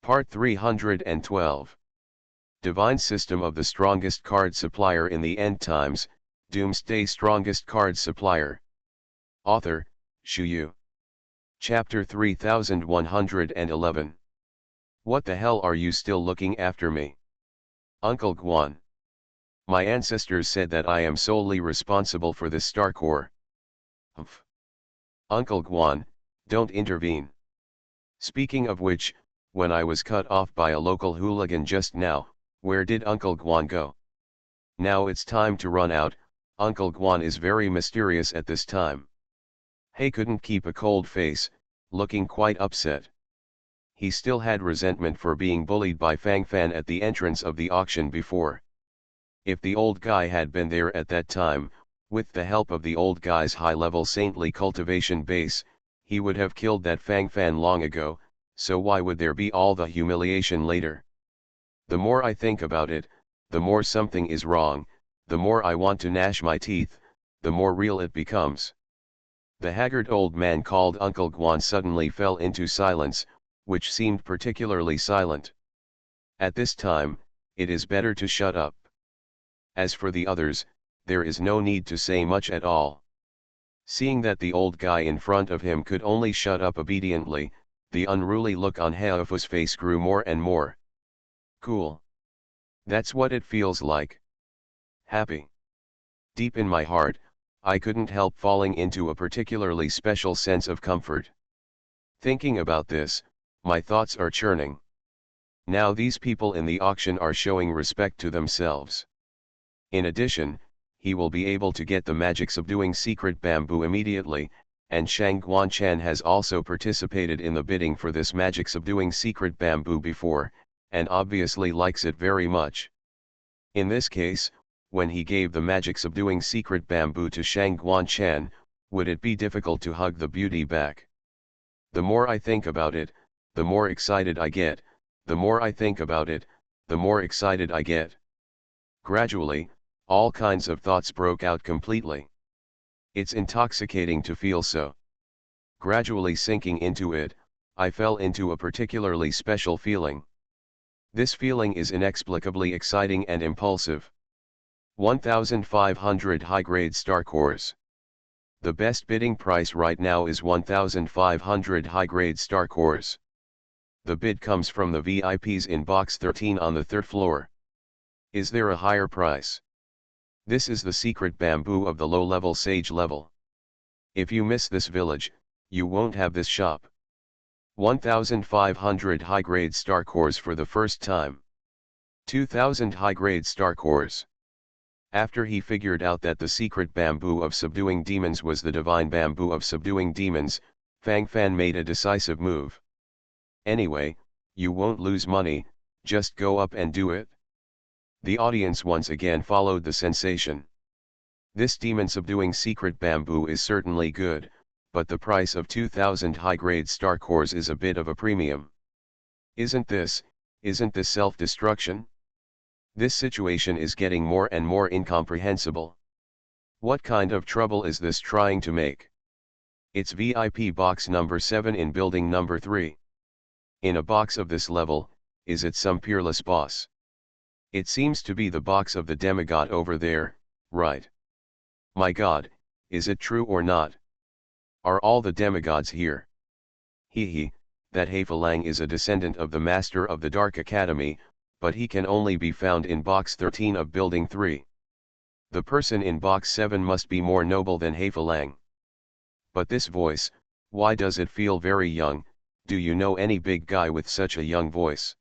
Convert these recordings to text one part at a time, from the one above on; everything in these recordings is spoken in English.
Part 312. Divine System of the Strongest Card Supplier in the End Times, Doomsday Strongest Card Supplier. Author, Shu Yu. Chapter 3111. What the hell are you still looking after me? Uncle Guan. My ancestors said that I am solely responsible for this star core. Humph. Uncle Guan, don't intervene. Speaking of which, when I was cut off by a local hooligan just now, where did Uncle Guan go? Now it's time to run out. Uncle Guan is very mysterious at this time. He couldn't keep a cold face, looking quite upset. He still had resentment for being bullied by Fang Fan at the entrance of the auction before. If the old guy had been there at that time, with the help of the old guy's high-level saintly cultivation base, he would have killed that Fang Fan long ago, so why would there be all the humiliation later? The more I think about it, the more something is wrong, the more I want to gnash my teeth, the more real it becomes. The haggard old man called Uncle Guan suddenly fell into silence, which seemed particularly silent. At this time, it is better to shut up. As for the others, there is no need to say much at all. Seeing that the old guy in front of him could only shut up obediently, the unruly look on Heofu's face grew more and more. Cool. That's what it feels like. Happy. Deep in my heart, I couldn't help falling into a particularly special sense of comfort. Thinking about this, my thoughts are churning. Now these people in the auction are showing respect to themselves. In addition, he will be able to get the magic subduing secret bamboo immediately, and Shang Guanchan has also participated in the bidding for this magic subduing secret bamboo before, and obviously likes it very much. In this case, when he gave the magic subduing secret bamboo to Shang Guanchan, would it be difficult to hug the beauty back? The more I think about it, the more excited I get, the more I think about it, the more excited I get. Gradually, all kinds of thoughts broke out completely. It's intoxicating to feel so. Gradually sinking into it, I fell into a particularly special feeling. This feeling is inexplicably exciting and impulsive. 1,500 high-grade star cores. The best bidding price right now is 1,500 high-grade star cores. The bid comes from the VIPs in box 13 on the third floor. Is there a higher price? This is the secret bamboo of the low-level sage level. If you miss this village, you won't have this shop. 1,500 high-grade star cores for the first time. 2,000 high-grade star cores. After he figured out that the secret bamboo of subduing demons was the divine bamboo of subduing demons, Fang Fan made a decisive move. Anyway, you won't lose money, just go up and do it. The audience once again followed the sensation. This demon subduing secret bamboo is certainly good, but the price of 2,000 high-grade star cores is a bit of a premium. Isn't this self-destruction? This situation is getting more and more incomprehensible. What kind of trouble is this trying to make? It's VIP box number 7 in building number 3. In a box of this level, is it some peerless boss? It seems to be the box of the demigod over there, right? My god, is it true or not? Are all the demigods here? That Heifalang is a descendant of the master of the Dark Academy, but he can only be found in box 13 of building 3. The person in box 7 must be more noble than Heifalang. But this voice, why does it feel very young? Do you know any big guy with such a young voice?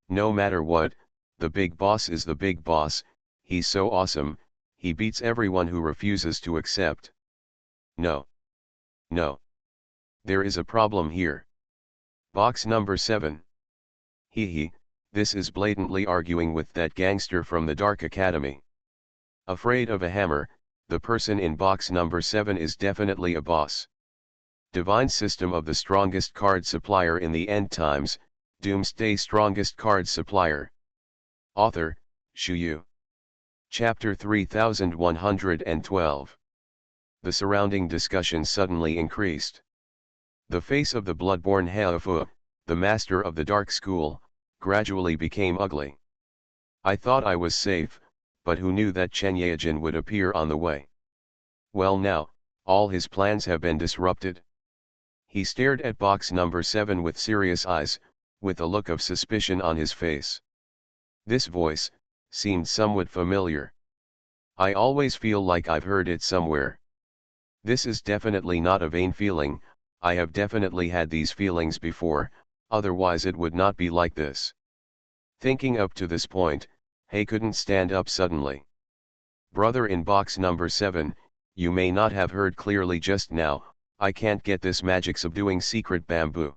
No matter what, the big boss is the big boss. He's so awesome, he beats everyone who refuses to accept. No. There is a problem here. Box number 7. This is blatantly arguing with that gangster from the Dark Academy. Afraid of a hammer, the person in box number 7 is definitely a boss. Divine System of the Strongest Card Supplier in the End Times, Doomsday Strongest Card Supplier. Author, Shu Yu. Chapter 3112. The surrounding discussion suddenly increased. The face of the bloodborne Heofu, the master of the dark school, gradually became ugly. I thought I was safe, but who knew that Chen Yaojin would appear on the way? Well now, all his plans have been disrupted. He stared at box number 7 with serious eyes, with a look of suspicion on his face. This voice seemed somewhat familiar. I always feel like I've heard it somewhere. This is definitely not a vain feeling, I have definitely had these feelings before, otherwise it would not be like this. Thinking up to this point, He couldn't stand up suddenly. Brother in box number 7, you may not have heard clearly just now, I can't get this magic subduing secret bamboo.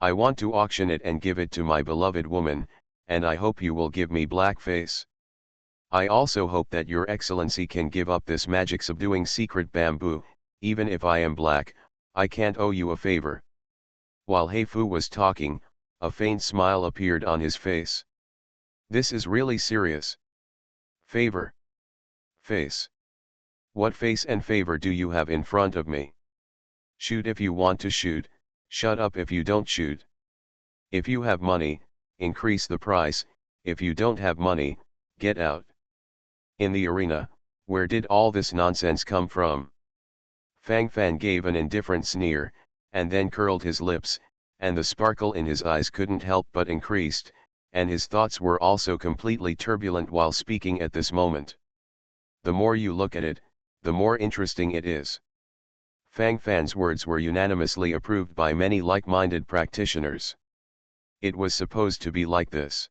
I want to auction it and give it to my beloved woman, and I hope you will give me blackface. I also hope that your excellency can give up this magic subduing secret bamboo, even if I am black, I can't owe you a favor. While He Fu was talking, a faint smile appeared on his face. This is really serious. Favor. Face. What face and favor do you have in front of me? Shoot if you want to shoot, shut up if you don't shoot. If you have money, increase the price, if you don't have money, get out. In the arena, where did all this nonsense come from? Fang Fan gave an indifferent sneer, and then curled his lips, and the sparkle in his eyes couldn't help but increased, and his thoughts were also completely turbulent while speaking at this moment. The more you look at it, the more interesting it is. Fang Fan's words were unanimously approved by many like-minded practitioners. It was supposed to be like this.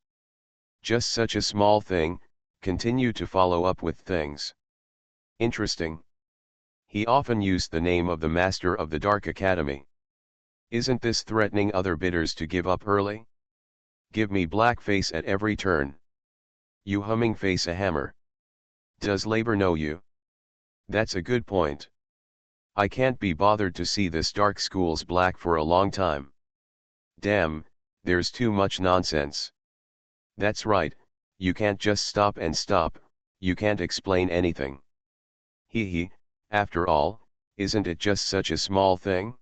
Just such a small thing, continue to follow up with things. Interesting. He often used the name of the master of the Dark Academy. Isn't this threatening other bidders to give up early? Give me blackface at every turn. You humming face a hammer. Does labor know you? That's a good point. I can't be bothered to see this dark school's black for a long time. Damn, there's too much nonsense. That's right, you can't just stop and stop, you can't explain anything. Hee, after all, isn't it just such a small thing?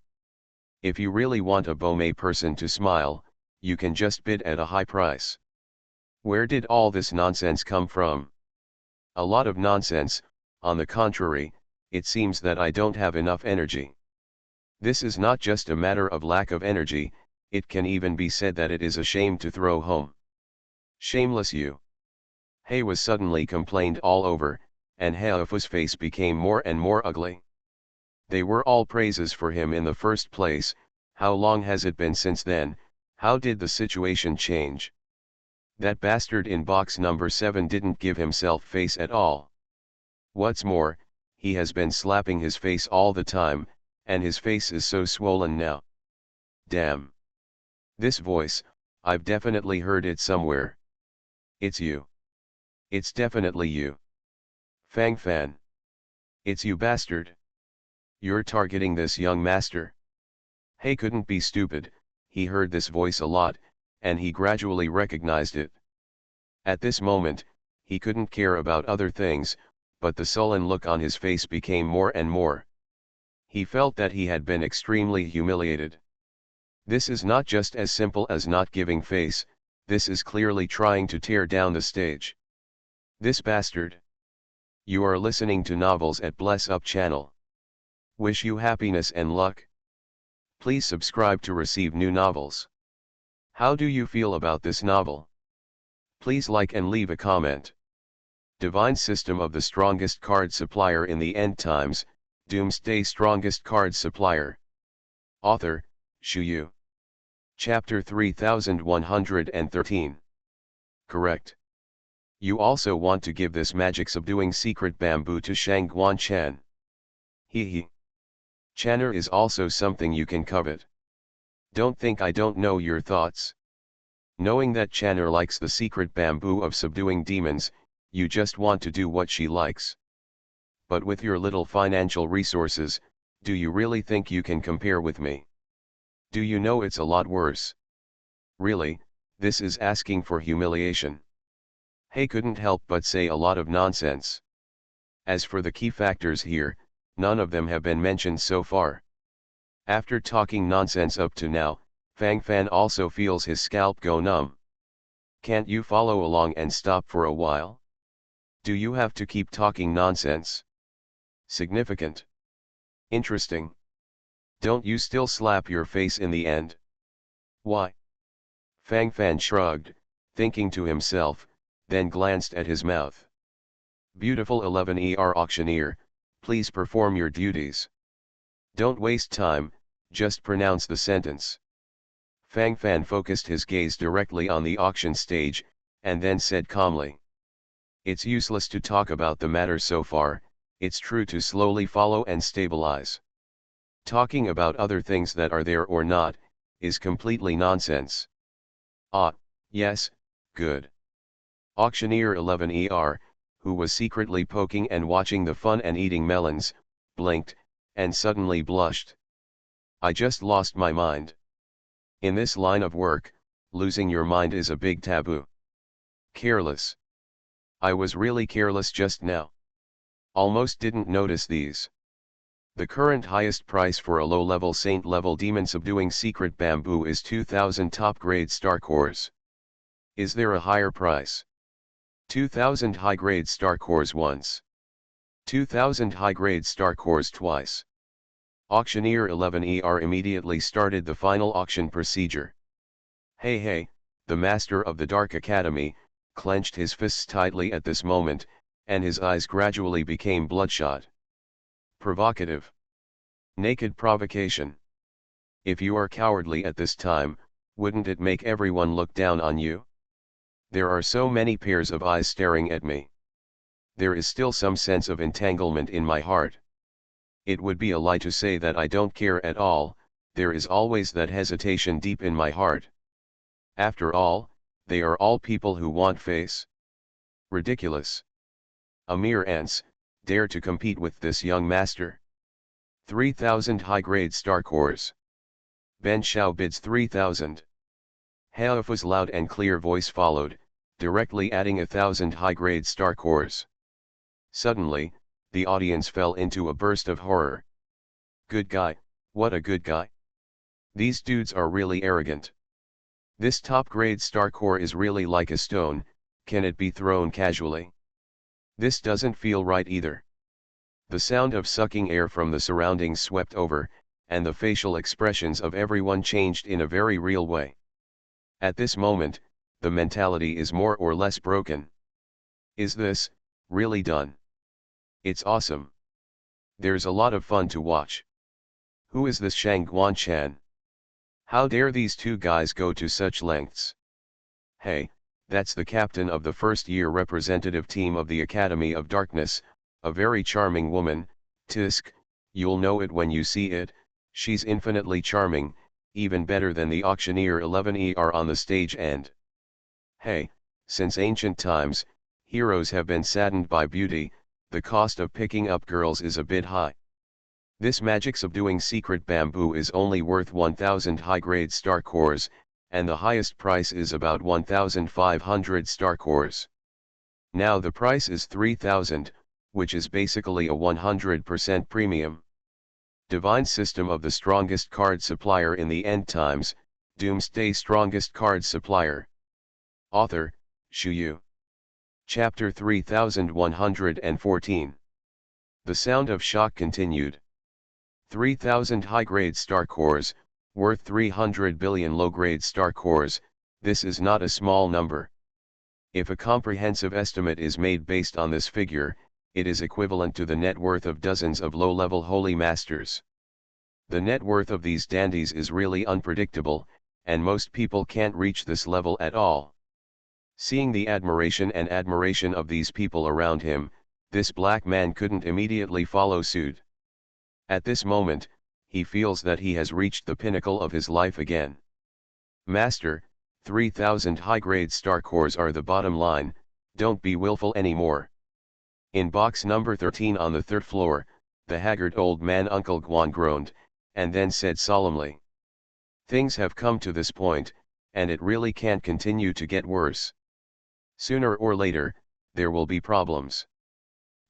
If you really want a Bome person to smile, you can just bid at a high price. Where did all this nonsense come from? A lot of nonsense, on the contrary, it seems that I don't have enough energy. This is not just a matter of lack of energy, it can even be said that it is a shame to throw home. Shameless you. He was suddenly complained all over, and Heofu's face became more and more ugly. They were all praises for him in the first place. How long has it been since then? How did the situation change? That bastard in box number 7 didn't give himself face at all. What's more, he has been slapping his face all the time, and his face is so swollen now. Damn. This voice, I've definitely heard it somewhere. It's you. It's definitely you. Fang Fan. It's you bastard. You're targeting this young master. He couldn't be stupid, he heard this voice a lot, and he gradually recognized it. At this moment, he couldn't care about other things, but the sullen look on his face became more and more. He felt that he had been extremely humiliated. This is not just as simple as not giving face, this is clearly trying to tear down the stage. This bastard. You are listening to Novels at Bless Up channel. Wish you happiness and luck. Please subscribe to receive new novels. How do you feel about this novel? Please like and leave a comment. Divine System of the Strongest Card Supplier in the End Times, Doomsday Strongest Card Supplier. Author, Shu Yu. Chapter 3113. Correct. You also want to give this magic subduing secret bamboo to Shang Guan Chan. Hee. Channer is also something you can covet. Don't think I don't know your thoughts. Knowing that Channer likes the secret bamboo of subduing demons, you just want to do what she likes. But with your little financial resources, do you really think you can compare with me? Do you know it's a lot worse? Really, this is asking for humiliation. He couldn't help but say a lot of nonsense. As for the key factors here, none of them have been mentioned so far. After talking nonsense up to now, Fang Fan also feels his scalp go numb. Can't you follow along and stop for a while? Do you have to keep talking nonsense? Significant. Interesting. Don't you still slap your face in the end? Why? Fang Fan shrugged, thinking to himself, then glanced at his mouth. Beautiful 11ER auctioneer, please perform your duties. Don't waste time, just pronounce the sentence. Fang Fan focused his gaze directly on the auction stage, and then said calmly. It's useless to talk about the matter so far, it's true to slowly follow and stabilize. Talking about other things that are there or not, is completely nonsense. Ah, yes, good. Auctioneer 11ER, who was secretly poking and watching the fun and eating melons, blinked, and suddenly blushed. I just lost my mind. In this line of work, losing your mind is a big taboo. Careless. I was really careless just now. Almost didn't notice these. The current highest price for a low-level saint-level demon subduing secret bamboo is 2000 top-grade star cores. Is there a higher price? 2000 high-grade star cores once. 2000 high-grade star cores twice. Auctioneer 11ER immediately started the final auction procedure. Hey, the master of the Dark Academy, clenched his fists tightly at this moment, and his eyes gradually became bloodshot. Provocative. Naked provocation. If you are cowardly at this time, wouldn't it make everyone look down on you? There are so many pairs of eyes staring at me. There is still some sense of entanglement in my heart. It would be a lie to say that I don't care at all, there is always that hesitation deep in my heart. After all, they are all people who want face. Ridiculous. A mere ants, dare to compete with this young master. 3000 high-grade star cores. Ben Shao bids 3000. Haofu's loud and clear voice followed, directly adding 1000 high-grade star cores. Suddenly, the audience fell into a burst of horror. Good guy, what a good guy. These dudes are really arrogant. This top-grade star core is really like a stone, can it be thrown casually? This doesn't feel right either. The sound of sucking air from the surroundings swept over, and the facial expressions of everyone changed in a very real way. At this moment, the mentality is more or less broken. Is this really done? It's awesome. There's a lot of fun to watch. Who is this Shang Guanchan? How dare these two guys go to such lengths? Hey, that's the captain of the first-year representative team of the Academy of Darkness, a very charming woman, Tisk, you'll know it when you see it, she's infinitely charming, even better than the auctioneer 11ER on the stage and. Hey, since ancient times, heroes have been saddened by beauty, the cost of picking up girls is a bit high. This magic subduing secret bamboo is only worth 1000 high-grade star cores, and the highest price is about 1500 star cores. Now the price is 3000, which is basically a 100% premium. Divine system of the strongest card supplier in the end times, Doomsday strongest card supplier. Author, Shu Yu. Chapter 3114. The sound of shock continued. 3000 high-grade star cores, worth 300 billion low-grade star cores, this is not a small number. If a comprehensive estimate is made based on this figure, it is equivalent to the net worth of dozens of low-level holy masters. The net worth of these dandies is really unpredictable, and most people can't reach this level at all. Seeing the admiration of these people around him, this black man couldn't immediately follow suit. At this moment, he feels that he has reached the pinnacle of his life again. Master, 3000 high-grade star cores are the bottom line, don't be willful anymore. In box number 13 on the third floor, the haggard old man Uncle Guan groaned, and then said solemnly. Things have come to this point, and it really can't continue to get worse. Sooner or later, there will be problems.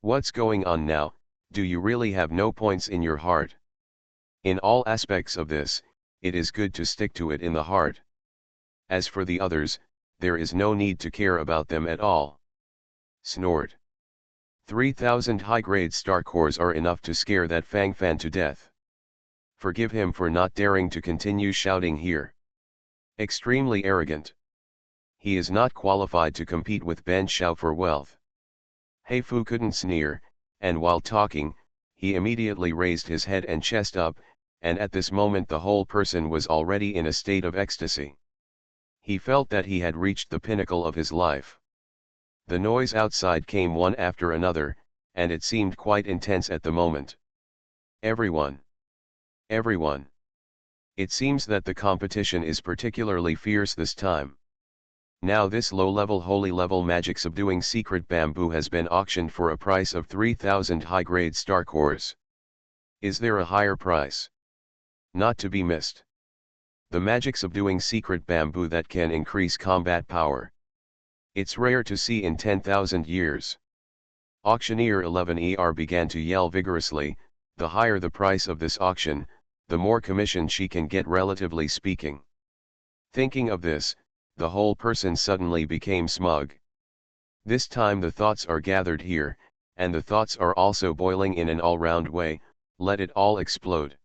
What's going on now? Do you really have no points in your heart? In all aspects of this, it is good to stick to it in the heart. As for the others, there is no need to care about them at all. Snort. 3,000 high-grade star cores are enough to scare that Fang Fan to death. Forgive him for not daring to continue shouting here. Extremely arrogant. He is not qualified to compete with Ben Shao for wealth. He Fu couldn't sneer, and while talking, he immediately raised his head and chest up, and at this moment the whole person was already in a state of ecstasy. He felt that he had reached the pinnacle of his life. The noise outside came one after another, and it seemed quite intense at the moment. Everyone. Everyone. It seems that the competition is particularly fierce this time. Now this low-level holy-level magic subduing secret bamboo has been auctioned for a price of 3,000 high-grade star cores. Is there a higher price? Not to be missed. The magic subduing secret bamboo that can increase combat power. It's rare to see in 10,000 years. Auctioneer 11ER began to yell vigorously, the higher the price of this auction, the more commission she can get relatively speaking. Thinking of this, the whole person suddenly became smug. This time the thoughts are gathered here, and the thoughts are also boiling in an all-round way, let it all explode.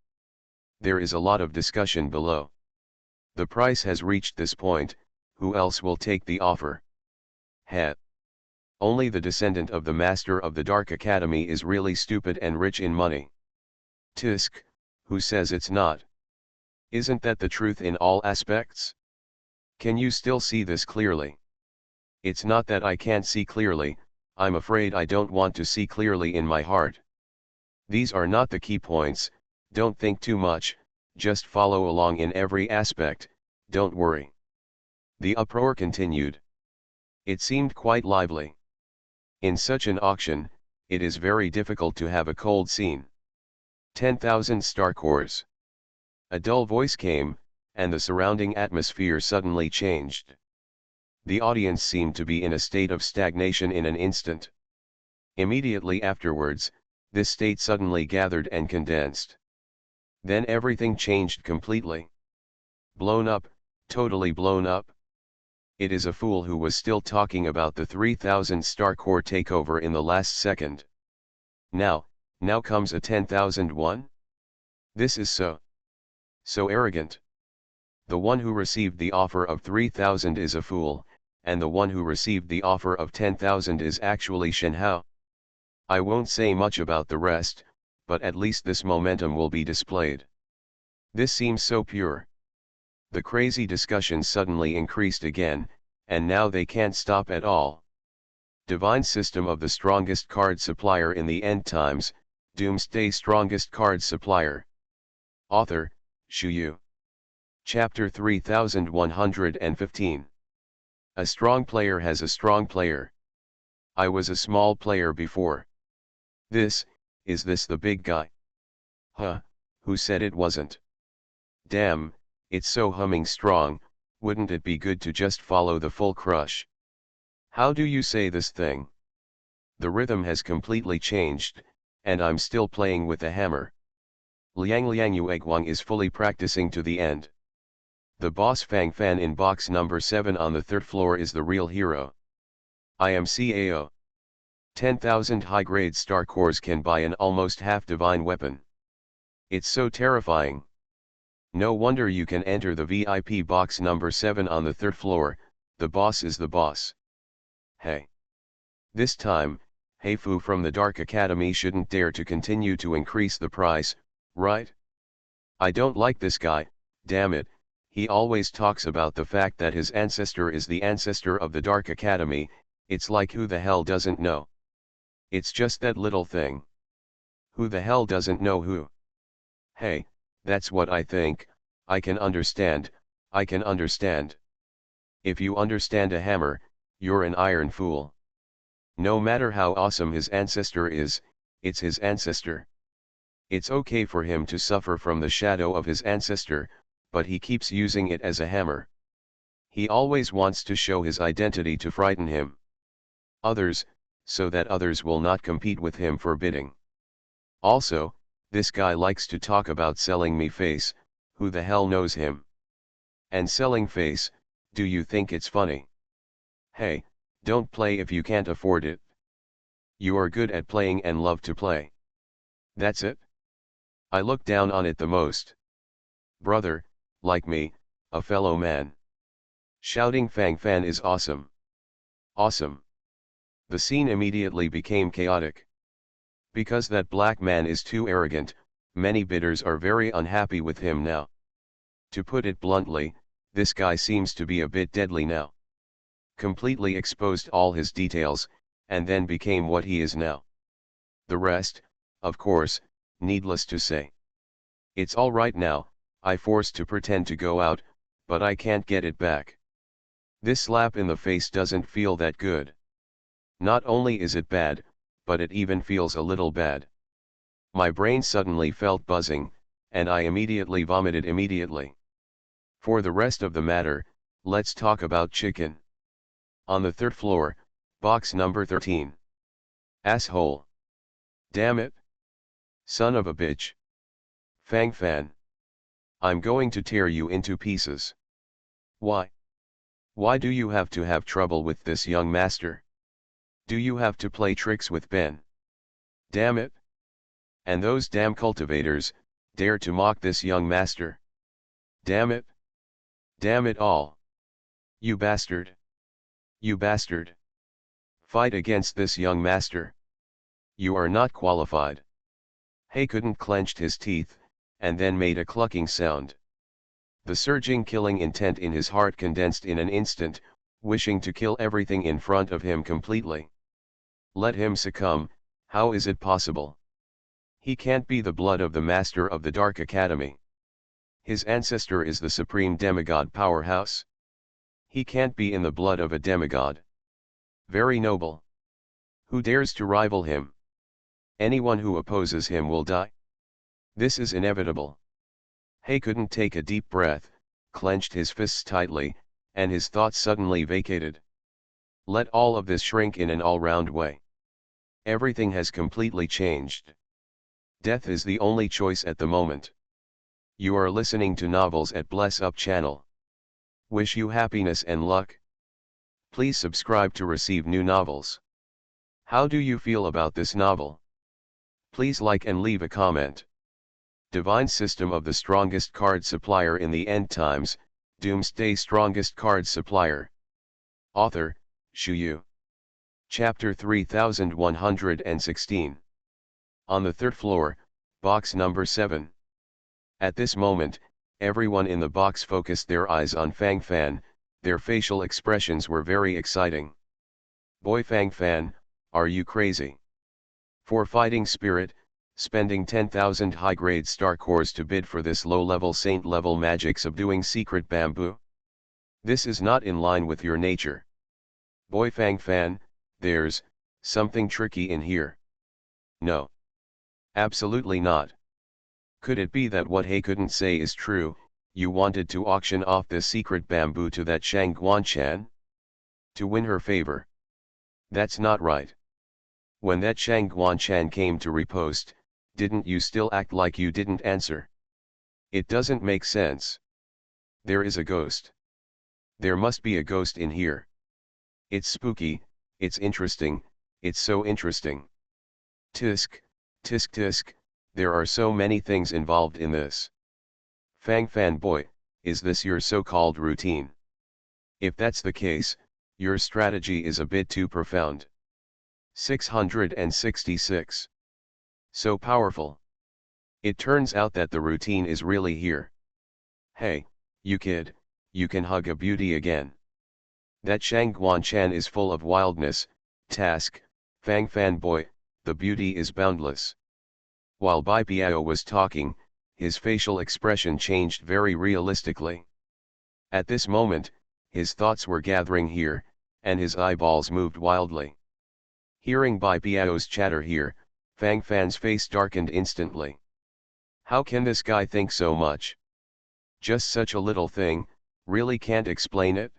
There is a lot of discussion below. The price has reached this point, who else will take the offer? Only the descendant of the Master of the Dark Academy is really stupid and rich in money. Tisk, who says it's not? Isn't that the truth in all aspects? Can you still see this clearly? It's not that I can't see clearly, I'm afraid I don't want to see clearly in my heart. These are not the key points, don't think too much, just follow along in every aspect, don't worry. The uproar continued. It seemed quite lively. In such an auction, it is very difficult to have a cold scene. 10,000 star cores. A dull voice came, and the surrounding atmosphere suddenly changed. The audience seemed to be in a state of stagnation in an instant. Immediately afterwards, this state suddenly gathered and condensed. Then everything changed completely. Blown up, totally blown up. It is a fool who was still talking about the 3,000 star core takeover in the last second. Now comes a 10,001? This is so arrogant. The one who received the offer of 3,000 is a fool, and the one who received the offer of 10,000 is actually Shen Hao. I won't say much about the rest, but at least this momentum will be displayed. This seems so pure. The crazy discussion suddenly increased again, and now they can't stop at all. Divine system of the strongest card supplier in the end times, Doomsday strongest card supplier. Author, Shu Yu. Chapter 3115. A strong player has a strong player. I was a small player before. Is this the big guy? Huh, who said it wasn't? Damn, it's so humming strong, wouldn't it be good to just follow the full crush? How do you say this thing? The rhythm has completely changed, and I'm still playing with the hammer. Liang Yueguang is fully practicing to the end. The boss Fang Fan in box number 7 on the 3rd floor is the real hero. I am CAO. 10,000 high-grade star cores can buy an almost half-divine weapon. It's so terrifying. No wonder you can enter the VIP box number 7 on the 3rd floor, the boss is the boss. Hey. This time, He Fu from the Dark Academy shouldn't dare to continue to increase the price, right? I don't like this guy, damn it, he always talks about the fact that his ancestor is the ancestor of the Dark Academy, it's like who the hell doesn't know? It's just that little thing. Who the hell doesn't know who? Hey, that's what I think, I can understand. If you understand a hammer, you're an iron fool. No matter how awesome his ancestor is, it's his ancestor. It's okay for him to suffer from the shadow of his ancestor, but he keeps using it as a hammer. He always wants to show his identity to frighten him. Others, so that others will not compete with him for bidding. Also, this guy likes to talk about selling me face, who the hell knows him? And selling face, do you think it's funny? Hey, don't play if you can't afford it. You are good at playing and love to play. That's it? I look down on it the most. Brother, like me, a fellow man. Shouting Fang Fan is awesome. Awesome. The scene immediately became chaotic. Because that black man is too arrogant, many bidders are very unhappy with him now. To put it bluntly, this guy seems to be a bit deadly now. Completely exposed all his details, and then became what he is now. The rest, of course, needless to say. It's all right now, I forced to pretend to go out, but I can't get it back. This slap in the face doesn't feel that good. Not only is it bad, but it even feels a little bad. My brain suddenly felt buzzing, and I immediately vomited immediately. For the rest of the matter, let's talk about chicken. On the third floor, box number 13. Asshole. Damn it. Son of a bitch. Fang Fan. I'm going to tear you into pieces. Why? Why do you have to have trouble with this young master? Do you have to play tricks with Ben? Damn it. And those damn cultivators, dare to mock this young master. Damn it. Damn it all. You bastard. You bastard. Fight against this young master. You are not qualified. Haykuden clenched his teeth, and then made a clucking sound. The surging killing intent in his heart condensed in an instant, wishing to kill everything in front of him completely. Let him succumb, how is it possible? He can't be the blood of the master of the Dark Academy. His ancestor is the supreme demigod powerhouse. He can't be in the blood of a demigod. Very noble. Who dares to rival him? Anyone who opposes him will die. This is inevitable. Haykuden take a deep breath, clenched his fists tightly, and his thoughts suddenly vacated. Let all of this shrink in an all-round way. Everything has completely changed. Death is the only choice at the moment. You are listening to Novels at Bless Up channel. Wish you happiness and luck. Please subscribe to receive new novels. How do you feel about this novel? Please like and leave a comment. Divine System of the Strongest Card Supplier in the End Times, Doomsday Strongest Card Supplier. Author, Shuyu. Chapter 3116. On the third floor, box number 7. At this moment, everyone in the box focused their eyes on Fang Fan, their facial expressions were very exciting. Boy Fang Fan, are you crazy? For fighting spirit, spending 10,000 high-grade star cores to bid for this low-level saint-level magic subduing secret bamboo? This is not in line with your nature. Boy Fang Fan, there's something tricky in here. No. Absolutely not. Could it be that what He couldn't say is true, you wanted to auction off this secret bamboo to that Shang Guanchan? To win her favor? That's not right. When that Shang Guanchan came to repost, didn't you still act like you didn't answer? It doesn't make sense. There is a ghost. There must be a ghost in here. It's spooky, it's interesting, it's so interesting. Tisk, tisk tisk, there are so many things involved in this. Fang Fan boy, is this your so-called routine? If that's the case, your strategy is a bit too profound. 666. So powerful. It turns out that the routine is really here. Hey, you kid, you can hug a beauty again. That Shang Guanchan is full of wildness, task, Fang Fan boy, the beauty is boundless. While Bai Piao was talking, his facial expression changed very realistically. At this moment, his thoughts were gathering here, and his eyeballs moved wildly. Hearing Bai Piao's chatter here, Fang Fan's face darkened instantly. How can this guy think so much? Just such a little thing, really can't explain it?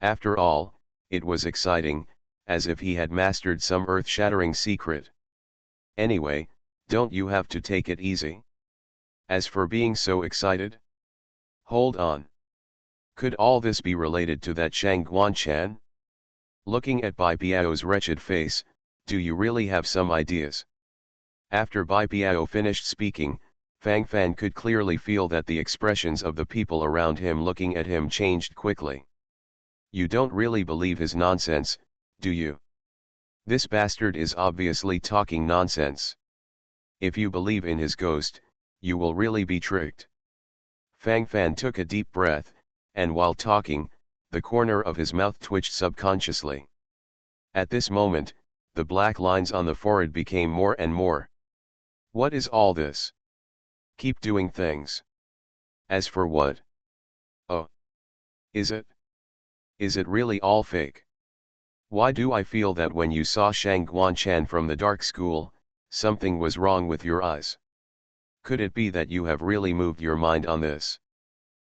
After all, it was exciting, as if he had mastered some earth-shattering secret. Anyway, don't you have to take it easy? As for being so excited? Hold on. Could all this be related to that Shang Guanchan? Looking at Bai Piao's wretched face, do you really have some ideas? After Bai Piao finished speaking, Fang Fan could clearly feel that the expressions of the people around him looking at him changed quickly. You don't really believe his nonsense, do you? This bastard is obviously talking nonsense. If you believe in his ghost, you will really be tricked. Fang Fan took a deep breath, and while talking, the corner of his mouth twitched subconsciously. At this moment, the black lines on the forehead became more and more. What is all this? Keep doing things. As for what? Oh. Is it? Is it really all fake? Why do I feel that when you saw Shang Guanchan from the dark school, something was wrong with your eyes? Could it be that you have really moved your mind on this?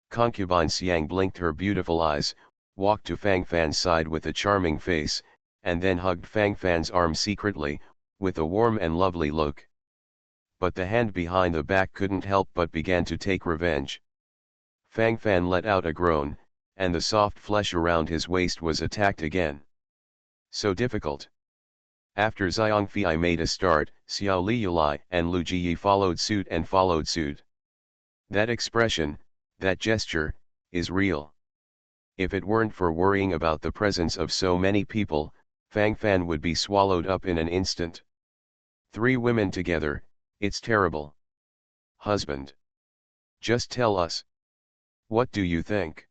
Concubine Xiang blinked her beautiful eyes, walked to Fang Fan's side with a charming face, and then hugged Fang Fan's arm secretly, with a warm and lovely look. But the hand behind the back couldn't help but began to take revenge. Fang Fan let out a groan, and the soft flesh around his waist was attacked again. So difficult. After Xiangfei made a start, Xiao Liulai and Lu Jiyi followed suit. That expression, that gesture, is real. If it weren't for worrying about the presence of so many people, Fang Fan would be swallowed up in an instant. 3 women together, it's terrible. Husband. Just tell us. What do you think?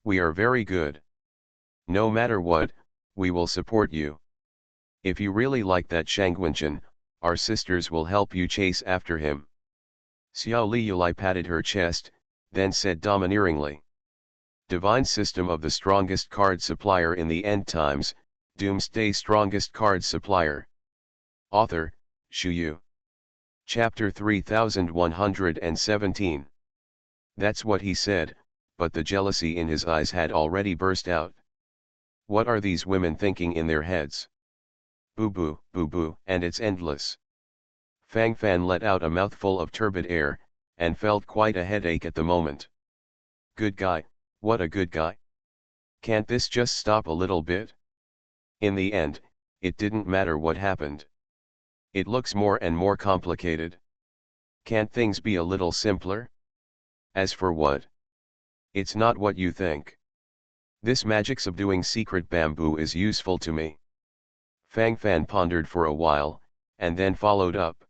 We are very good. No matter what, we will support you. If you really like that Shangguanchan, our sisters will help you chase after him. Xiao Liulai patted her chest, then said domineeringly. Divine system of the strongest card supplier in the end times, Doomsday strongest card supplier. Author, Shu Yu. Chapter 3117. That's what he said, but the jealousy in his eyes had already burst out. What are these women thinking in their heads? Boo boo, and it's endless. Fang Fan let out a mouthful of turbid air, and felt quite a headache at the moment. Good guy, what a good guy. Can't this just stop a little bit? In the end, it didn't matter what happened. It looks more and more complicated. Can't things be a little simpler? As for what? It's not what you think. This magic subduing secret bamboo is useful to me. Fang Fan pondered for a while, and then followed up.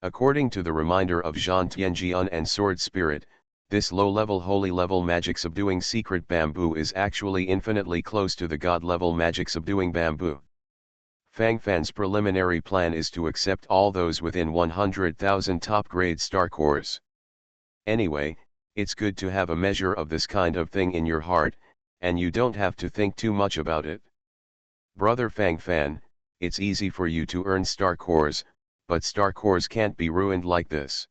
According to the reminder of Zhan Tianjian and Sword Spirit, this low-level holy level magic subduing secret bamboo is actually infinitely close to the god-level magic subduing bamboo. Fang Fan's preliminary plan is to accept all those within 100,000 top-grade star cores. Anyway, it's good to have a measure of this kind of thing in your heart, and you don't have to think too much about it. Brother Fang Fan, it's easy for you to earn star cores, but star cores can't be ruined like this.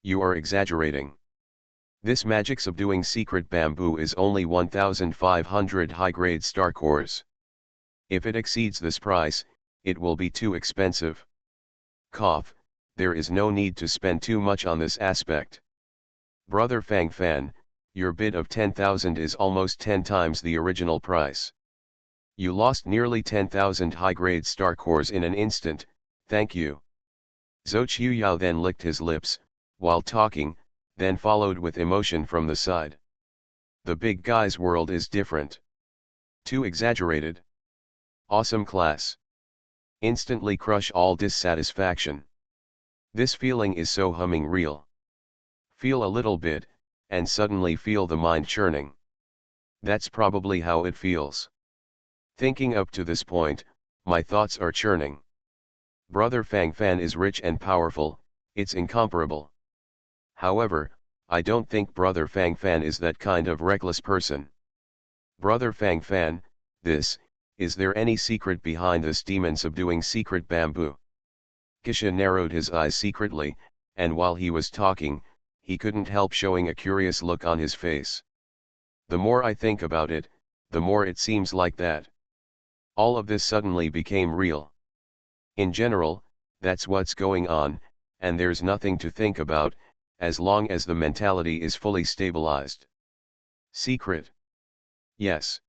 You are exaggerating. This magic subduing secret bamboo is only 1,500 high-grade star cores. If it exceeds this price, it will be too expensive. Cough, there is no need to spend too much on this aspect. Brother Fang Fan, your bid of 10,000 is almost 10 times the original price. You lost nearly 10,000 high-grade star cores in an instant, thank you. Zhou Qiyao then licked his lips, while talking, then followed with emotion from the side. The big guy's world is different. Too exaggerated. Awesome class. Instantly crush all dissatisfaction. This feeling is so humming real. Feel a little bit, and suddenly feel the mind churning. That's probably how it feels. Thinking up to this point, my thoughts are churning. Brother Fang Fan is rich and powerful, it's incomparable. However, I don't think Brother Fang Fan is that kind of reckless person. Brother Fang Fan, is there any secret behind this demon subduing secret bamboo? Kisha narrowed his eyes secretly, and while he was talking, he couldn't help showing a curious look on his face. The more I think about it, the more it seems like that. All of this suddenly became real. In general, that's what's going on, and there's nothing to think about, as long as the mentality is fully stabilized. Secret. Yes.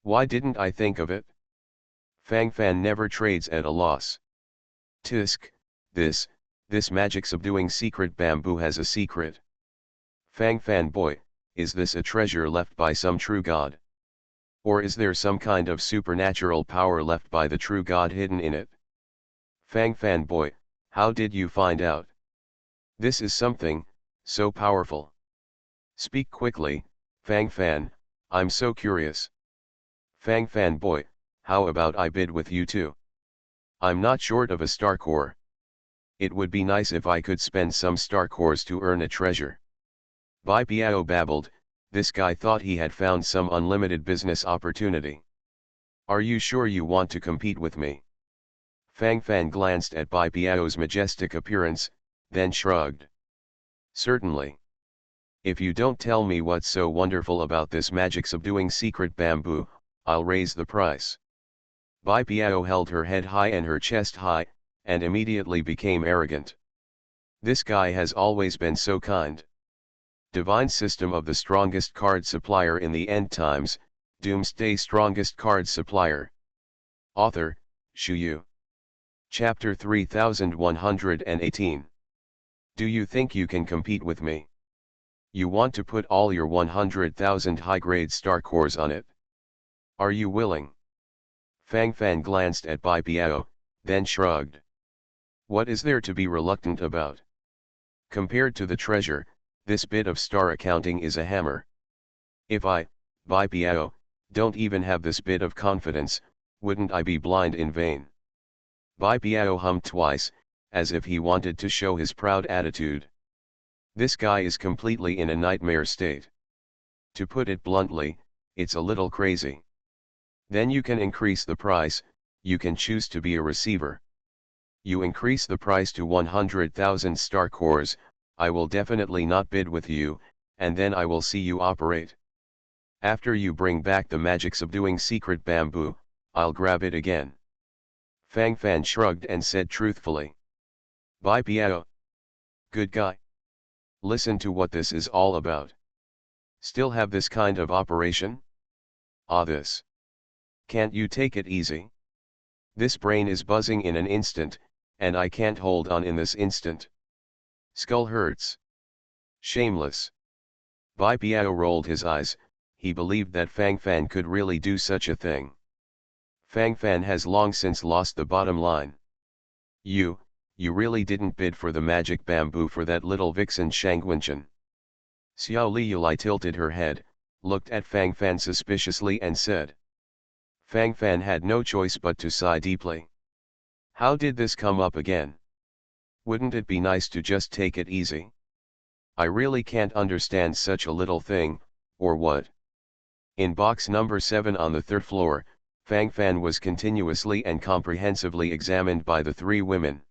Why didn't I think of it? Fang Fan never trades at a loss. Tisk, this magic subduing secret bamboo has a secret. Fang Fan boy, is this a treasure left by some true god? Or is there some kind of supernatural power left by the true god hidden in it? Fang Fan boy, how did you find out? This is something so powerful. Speak quickly, Fang Fan, I'm so curious. Fang Fan boy, how about I bid with you too? I'm not short of a star core. It would be nice if I could spend some star cores to earn a treasure. Bai Piao babbled, this guy thought he had found some unlimited business opportunity. Are you sure you want to compete with me? Fang Fan glanced at Bai Piao's majestic appearance, then shrugged. Certainly. If you don't tell me what's so wonderful about this magic subduing secret bamboo, I'll raise the price. Bai Piao held her head high and her chest high, and immediately became arrogant. This guy has always been so kind. Divine system of the strongest card supplier in the end times, Doomsday strongest card supplier. Author, Shu Yu. Chapter 3118. Do you think you can compete with me? You want to put all your 100,000 high-grade star cores on it? Are you willing? Fang Fan glanced at Bai Piao, then shrugged. What is there to be reluctant about? Compared to the treasure, this bit of star accounting is a hammer. If I, Bai Piao, don't even have this bit of confidence, wouldn't I be blind in vain? Bai Piao hummed twice, as if he wanted to show his proud attitude. This guy is completely in a nightmare state. To put it bluntly, it's a little crazy. Then you can increase the price, you can choose to be a receiver. You increase the price to 100,000 star cores, I will definitely not bid with you, and then I will see you operate. After you bring back the magic subduing secret bamboo, I'll grab it again. Fang Fan shrugged and said truthfully. Bai Piao. Good guy. Listen to what this is all about. Still have this kind of operation? This. Can't you take it easy? This brain is buzzing in an instant, and I can't hold on in this instant. Skull hurts. Shameless. Bai Piao rolled his eyes, he believed that Fang Fan could really do such a thing. Fang Fan has long since lost the bottom line. You really didn't bid for the magic bamboo for that little vixen Shangwenchen. Xiao Liulai tilted her head, looked at Fang Fan suspiciously and said. Fang Fan had no choice but to sigh deeply. How did this come up again? Wouldn't it be nice to just take it easy? I really can't understand such a little thing, or what? In box number 7 on the 3rd floor, Fang Fan was continuously and comprehensively examined by the 3 women.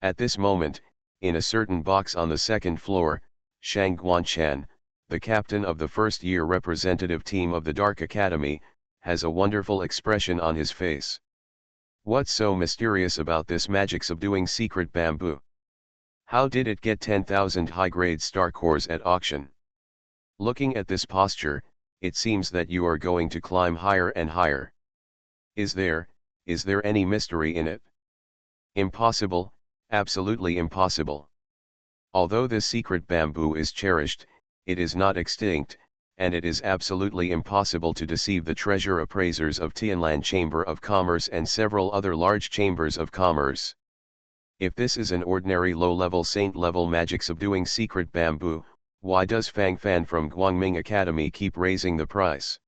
At this moment, in a certain box on the 2nd floor, Shang Guanchan, the captain of the first-year representative team of the Dark Academy, has a wonderful expression on his face. What's so mysterious about this magic subduing secret bamboo? How did it get 10,000 high-grade star cores at auction? Looking at this posture, it seems that you are going to climb higher and higher. Is there any mystery in it? Impossible, absolutely impossible. Although this secret bamboo is cherished, it is not extinct, and it is absolutely impossible to deceive the treasure appraisers of Tianlan Chamber of Commerce and several other large chambers of commerce. If this is an ordinary low-level saint-level magic subduing secret bamboo, why does Fang Fan from Guangming Academy keep raising the price?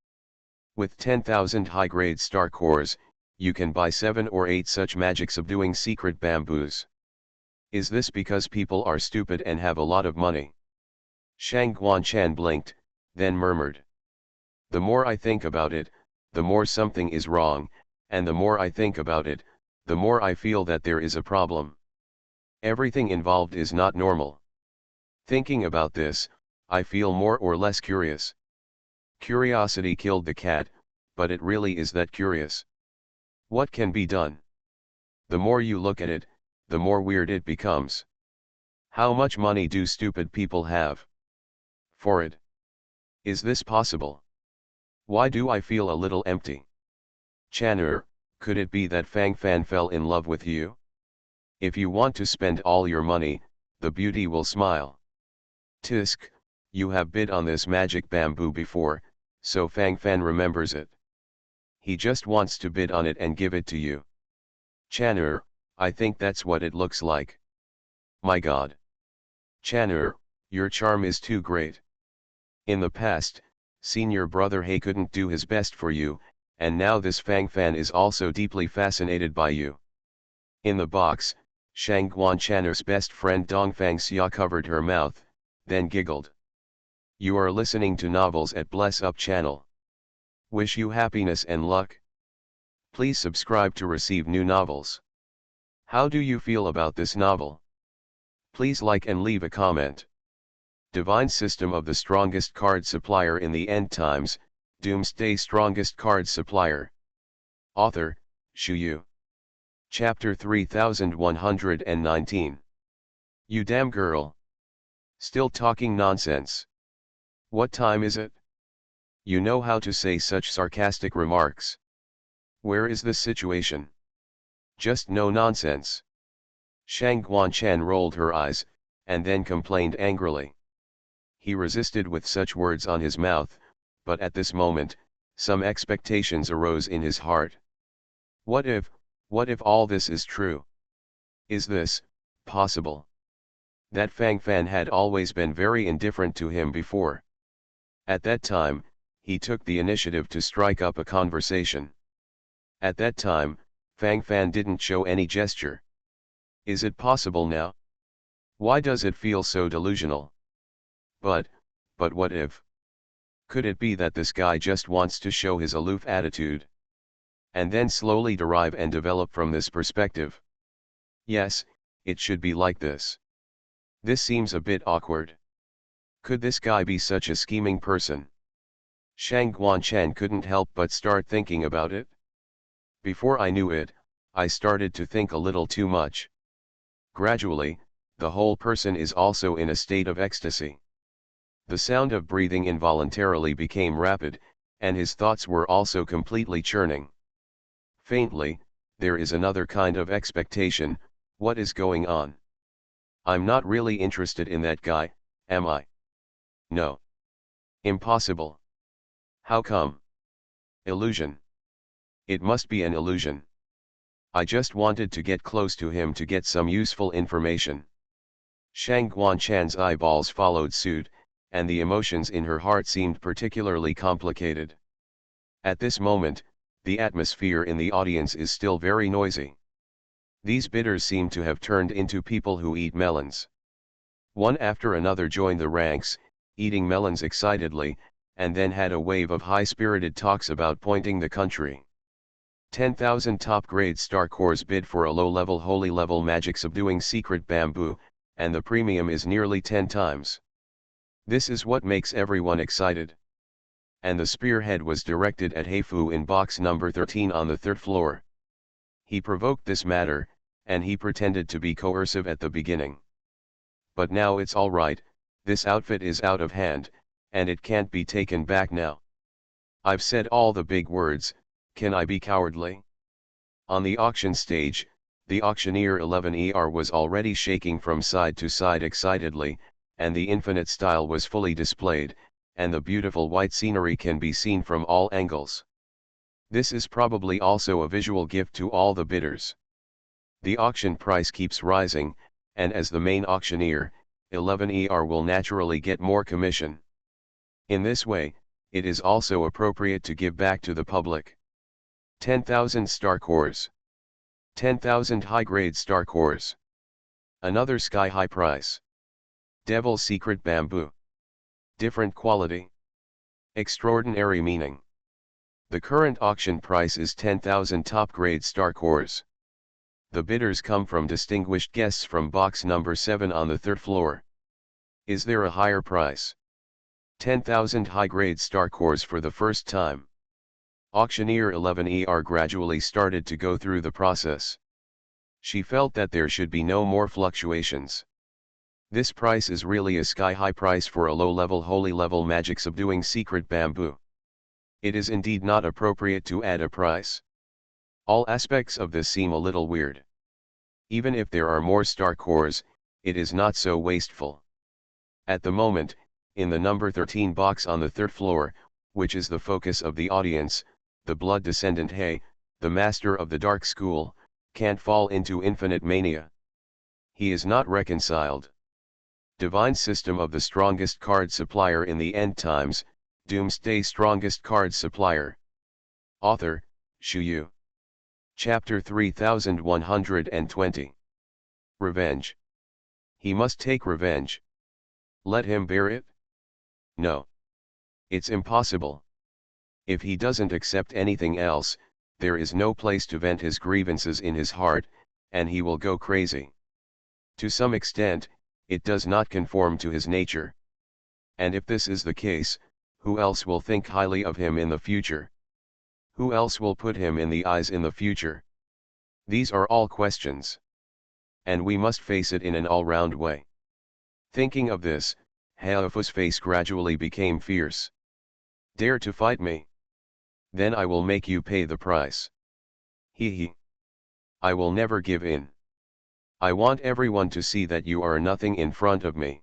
With 10,000 high-grade star cores, you can buy 7 or 8 such magic subduing secret bamboos. Is this because people are stupid and have a lot of money? Shang Guanchan blinked, then murmured. The more I think about it, the more something is wrong, and the more I think about it, the more I feel that there is a problem. Everything involved is not normal. Thinking about this, I feel more or less curious. Curiosity killed the cat, but it really is that curious. What can be done? The more you look at it, the more weird it becomes. How much money do stupid people have? For it. Is this possible? Why do I feel a little empty? Chanur, could it be that Fang Fan fell in love with you? If you want to spend all your money, the beauty will smile. Tisk, you have bid on this magic bamboo before, so Fang Fan remembers it. He just wants to bid on it and give it to you. Chanur, I think that's what it looks like. My God. Chanur, your charm is too great. In the past, senior brother He couldn't do his best for you, and now this Fang Fan is also deeply fascinated by you. In the box, Shang Guan Chanur's best friend Dongfang Xia covered her mouth, then giggled. You are listening to novels at Bless Up channel. Wish you happiness and luck. Please subscribe to receive new novels. How do you feel about this novel? Please like and leave a comment. Divine System of the Strongest Card Supplier in the End Times, Doomsday Strongest Card Supplier. Author, Shu Yu. Chapter 3119. You damn girl. Still talking nonsense. What time is it? You know how to say such sarcastic remarks. Where is this situation? Just no nonsense. Shang Guanchan rolled her eyes, and then complained angrily. He resisted with such words on his mouth, but at this moment, some expectations arose in his heart. What if all this is true? Is this possible? That Fang Fan had always been very indifferent to him before. At that time, he took the initiative to strike up a conversation. At that time, Fang Fan didn't show any gesture. Is it possible now? Why does it feel so delusional? But what if? Could it be that this guy just wants to show his aloof attitude? And then slowly derive and develop from this perspective? Yes, it should be like this. This seems a bit awkward. Could this guy be such a scheming person? Shang Guanchan couldn't help but start thinking about it. Before I knew it, I started to think a little too much. Gradually, the whole person is also in a state of ecstasy. The sound of breathing involuntarily became rapid, and his thoughts were also completely churning. Faintly, there is another kind of expectation. What is going on? I'm not really interested in that guy, am I? No. Impossible. How come? Illusion. It must be an illusion. I just wanted to get close to him to get some useful information. Shang Guanchan's eyeballs followed suit, and the emotions in her heart seemed particularly complicated. At this moment, the atmosphere in the audience is still very noisy. These bidders seem to have turned into people who eat melons. One after another joined the ranks, eating melons excitedly, and then had a wave of high-spirited talks about pointing the country. 10,000 top-grade star cores bid for a low-level holy-level magic subduing secret bamboo, and the premium is nearly 10 times. This is what makes everyone excited. And the spearhead was directed at Heifu in box number 13 on the 3rd floor. He provoked this matter, and he pretended to be coercive at the beginning. But now it's all right, this outfit is out of hand, and it can't be taken back now. I've said all the big words, can I be cowardly? On the auction stage, the auctioneer 11ER was already shaking from side to side excitedly, and the infinite style was fully displayed, and the beautiful white scenery can be seen from all angles. This is probably also a visual gift to all the bidders. The auction price keeps rising, and as the main auctioneer, 11ER will naturally get more commission. In this way, it is also appropriate to give back to the public. 10,000 star cores. 10,000 high-grade star cores. Another sky-high price. Devil's Secret Bamboo. Different quality. Extraordinary meaning. The current auction price is 10,000 top-grade star cores. The bidders come from distinguished guests from box number 7 on the 3rd floor. Is there a higher price? 10,000 high-grade star cores for the first time. Auctioneer 11ER gradually started to go through the process. She felt that there should be no more fluctuations. This price is really a sky-high price for a low-level holy level magic subduing secret bamboo. It is indeed not appropriate to add a price. All aspects of this seem a little weird. Even if there are more star cores, it is not so wasteful. At the moment, in the number 13 box on the third floor, which is the focus of the audience, the blood descendant He, the master of the dark school, can't fall into infinite mania. He is not reconciled. Divine system of the strongest card supplier in the end times, Doomsday strongest card supplier. Author, Shu Yu. Chapter 3120. Revenge. He must take revenge. Let him bear it? No. It's impossible. If he doesn't accept anything else, there is no place to vent his grievances in his heart, and he will go crazy. To some extent, it does not conform to his nature. And if this is the case, who else will think highly of him in the future? Who else will put him in the eyes in the future? These are all questions. And we must face it in an all-round way. Thinking of this, Haofu's face gradually became fierce. Dare to fight me? Then I will make you pay the price. He. I will never give in. I want everyone to see that you are nothing in front of me.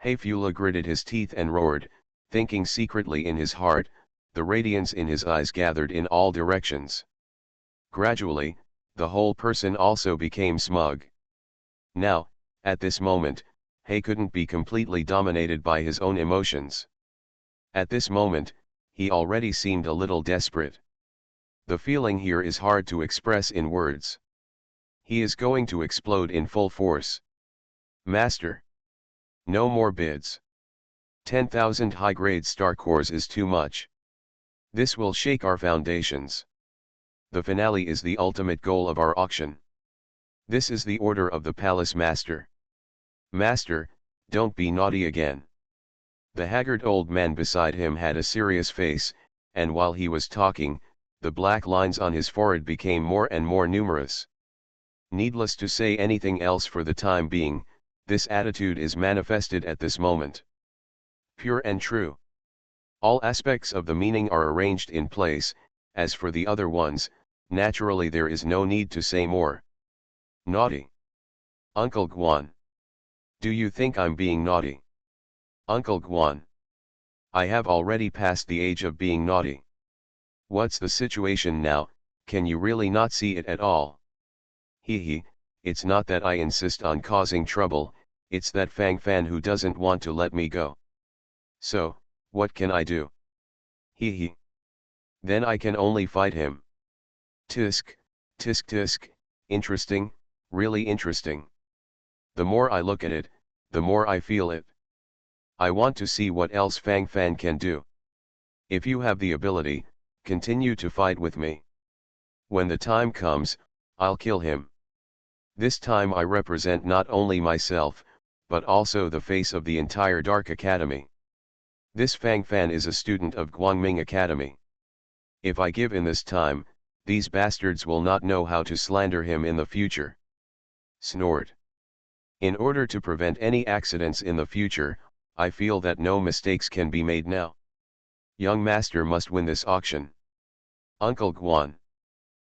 Haefula gritted his teeth and roared, thinking secretly in his heart. The radiance in his eyes gathered in all directions. Gradually, the whole person also became smug. Now, at this moment, He couldn't be completely dominated by his own emotions. At this moment, he already seemed a little desperate. The feeling here is hard to express in words. He is going to explode in full force. Master. No more bids. 10,000 high-grade star cores is too much. This will shake our foundations. The finale is the ultimate goal of our auction. This is the order of the palace master. Master, don't be naughty again. The haggard old man beside him had a serious face, and while he was talking, the black lines on his forehead became more and more numerous. Needless to say anything else for the time being, this attitude is manifested at this moment. Pure and true. All aspects of the meaning are arranged in place. As for the other ones, naturally there is no need to say more. Naughty. Uncle Guan. Do you think I'm being naughty? Uncle Guan. I have already passed the age of being naughty. What's the situation now? Can you really not see it at all? It's not that I insist on causing trouble, it's that Fang Fan who doesn't want to let me go. So, what can I do? Then I can only fight him. Tisk, tisk tisk, interesting, really interesting. The more I look at it, the more I feel it. I want to see what else Fang Fan can do. If you have the ability, continue to fight with me. When the time comes, I'll kill him. This time I represent not only myself, but also the face of the entire Dark Academy. This Fang Fan is a student of Guangming Academy. If I give in this time, these bastards will not know how to slander him in the future. Snort. In order to prevent any accidents in the future, I feel that no mistakes can be made now. Young master must win this auction. Uncle Guan.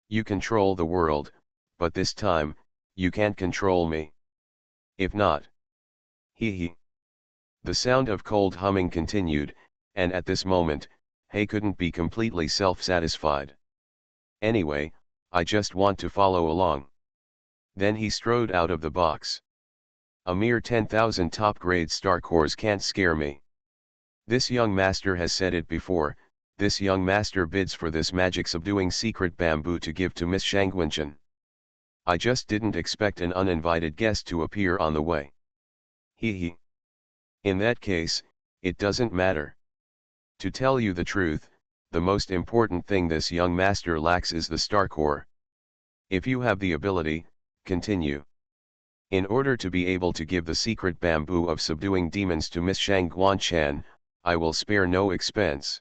You control the world, but this time, you can't control me. If not. The sound of cold humming continued, and at this moment, He couldn't be completely self-satisfied. Anyway, I just want to follow along. Then he strode out of the box. A mere 10,000 top-grade star cores can't scare me. This young master has said it before, this young master bids for this magic-subduing secret bamboo to give to Miss Shangwenchen. I just didn't expect an uninvited guest to appear on the way. In that case, it doesn't matter. To tell you the truth, the most important thing this young master lacks is the star core. If you have the ability, continue. In order to be able to give the secret bamboo of subduing demons to Miss Shang Guanchan, I will spare no expense.